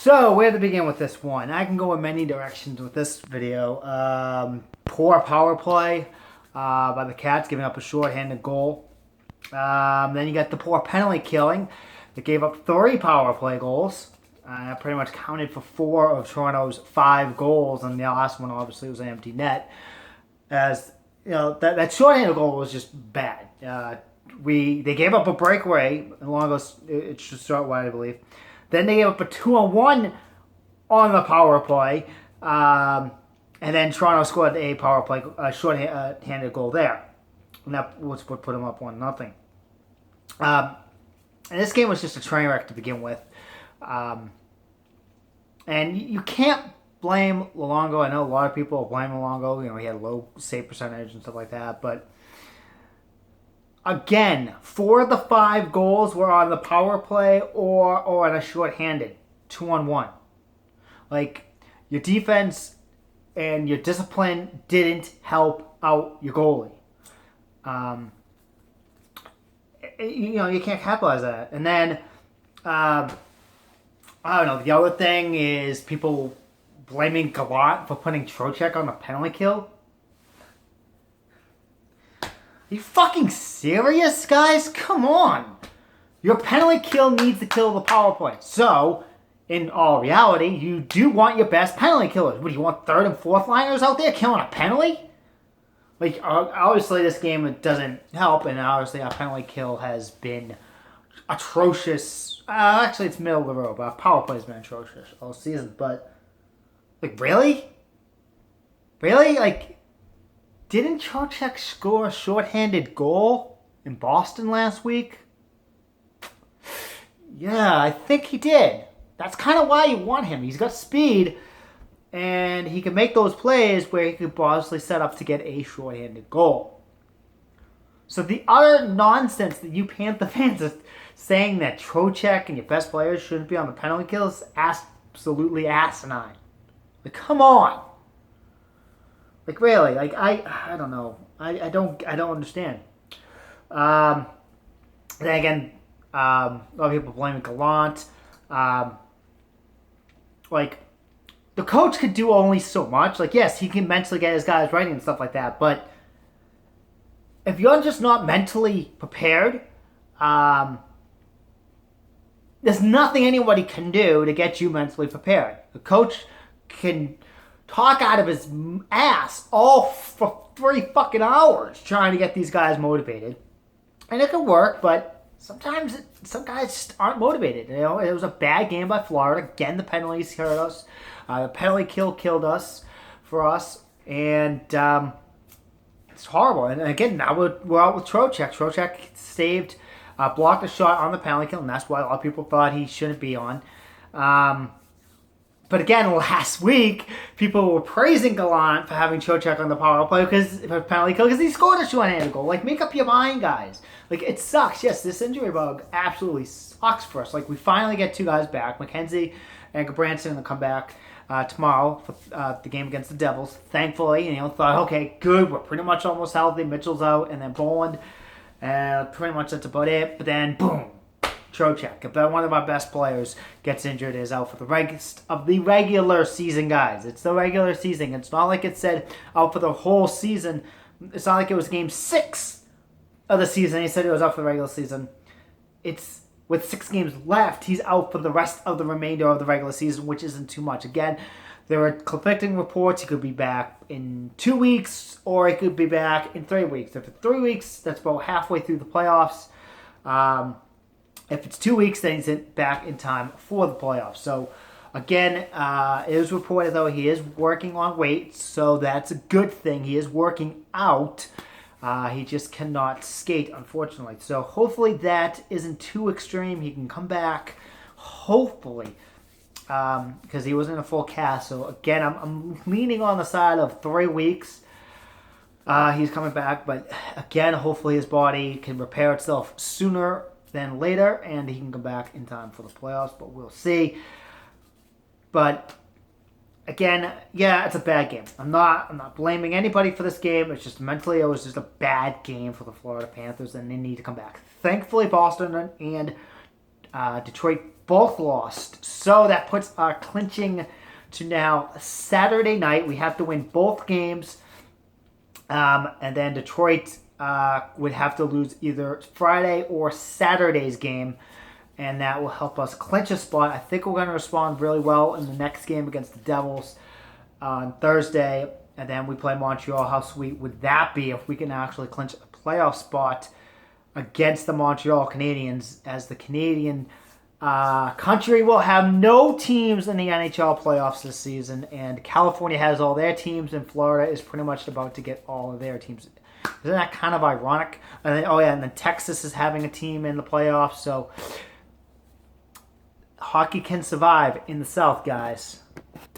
So, where to begin with this one? I can go in many directions with this video. Poor power play by the Cats, giving up a short-handed goal. Then you got the poor penalty killing that gave up 3 power play goals. That pretty much counted for 4 of Toronto's 5 goals, and the last one obviously was an empty net. As you know, that short-handed goal was just bad. They gave up a breakaway, and Longo's it's just short wide, I believe. Then they gave up a 2-on-1 on the power play, and then Toronto scored a power play, a short-handed goal there, and that was what put them up 1-0. And this game was just a train wreck to begin with, and you can't blame Luongo. I know a lot of people blame Luongo. You know, he had a low save percentage and stuff like that, but again, 4 of the 5 goals were on the power play or on a short-handed 2-on-1. Like, your defense and your discipline didn't help out your goalie. You can't capitalize that. And then, I don't know, the other thing is people blaming Gallant for putting TROCHECK on the penalty kill. Are you fucking serious, guys? Come on. Your penalty kill needs to kill the power play. So, in all reality, you do want your best penalty killers. What do you want, 3rd and 4th liners out there killing a penalty? Like, obviously this game it doesn't help, and obviously our penalty kill has been atrocious. Actually, it's middle of the road, but our power play has been atrocious all season. But, like, really? Really? Like, didn't TROCHECK score a short-handed goal in Boston last week? Yeah, I think he did. That's kind of why you want him. He's got speed, and he can make those plays where he could obviously set up to get a short-handed goal. So the other nonsense that you Panther fans are saying that TROCHECK and your best players shouldn't be on the penalty kill is absolutely asinine. Like, come on. Like, really, like, I don't know. I don't understand. Then again, a lot of people blaming Gallant. Like, the coach could do only so much. Like, yes, he can mentally get his guys right and stuff like that, but if you're just not mentally prepared, there's nothing anybody can do to get you mentally prepared. The coach can talk out of his ass all for 3 fucking hours trying to get these guys motivated. And it can work, but sometimes some guys just aren't motivated. You know, it was a bad game by Florida. Again, the penalties hurt us. The penalty kill killed us for us. And it's horrible. And again, now we're out with TROCHECK. TROCHECK blocked a shot on the penalty kill, and that's why a lot of people thought he shouldn't be on. But again, last week, people were praising Gallant for having TROCHECK on the power play for penalty kill because he scored a short-handed goal. Like, make up your mind, guys. Like, it sucks. Yes, this injury bug absolutely sucks for us. Like, we finally get 2 guys back. McKenzie and Gabranson will come back tomorrow for the game against the Devils. Thankfully, thought, okay, good. We're pretty much almost healthy. Mitchell's out, and then Boland. Pretty much that's about it. But then, boom. TROCHECK, if one of our best players gets injured, is out for the rest of the regular season, guys. It's the regular season. It's not like it said out for the whole season. It's not like it was game 6 of the season. He said it was out for the regular season. It's with 6 games left, he's out for the rest of the remainder of the regular season, which isn't too much. Again, there are conflicting reports. He could be back in 2 weeks, or he could be back in 3 weeks. If it's 3 weeks, that's about halfway through the playoffs. If it's 2 weeks, then he's back in time for the playoffs. So, again, it is reported, though, he is working on weight, so that's a good thing. He is working out. He just cannot skate, unfortunately. So, hopefully that isn't too extreme. He can come back, hopefully, because he wasn't in a full cast. So, again, I'm leaning on the side of 3 weeks. He's coming back, but, again, hopefully his body can repair itself sooner than later, and he can come back in time for the playoffs, but we'll see. But again, yeah, it's a bad game. I'm not blaming anybody for this game. It's just mentally it was just a bad game for the Florida Panthers, and they need to come back. Thankfully, Boston and Detroit both lost. So that puts our clinching to now Saturday night. We have to win both games. And then Detroit would have to lose either Friday or Saturday's game. And that will help us clinch a spot. I think we're going to respond really well in the next game against the Devils on Thursday. And then we play Montreal. How sweet would that be if we can actually clinch a playoff spot against the Montreal Canadiens, as the Canadian country will have no teams in the NHL playoffs this season, and California has all their teams, and Florida is pretty much about to get all of their teams. Isn't that kind of ironic? And then, and then Texas is having a team in the playoffs, so hockey can survive in the South, guys.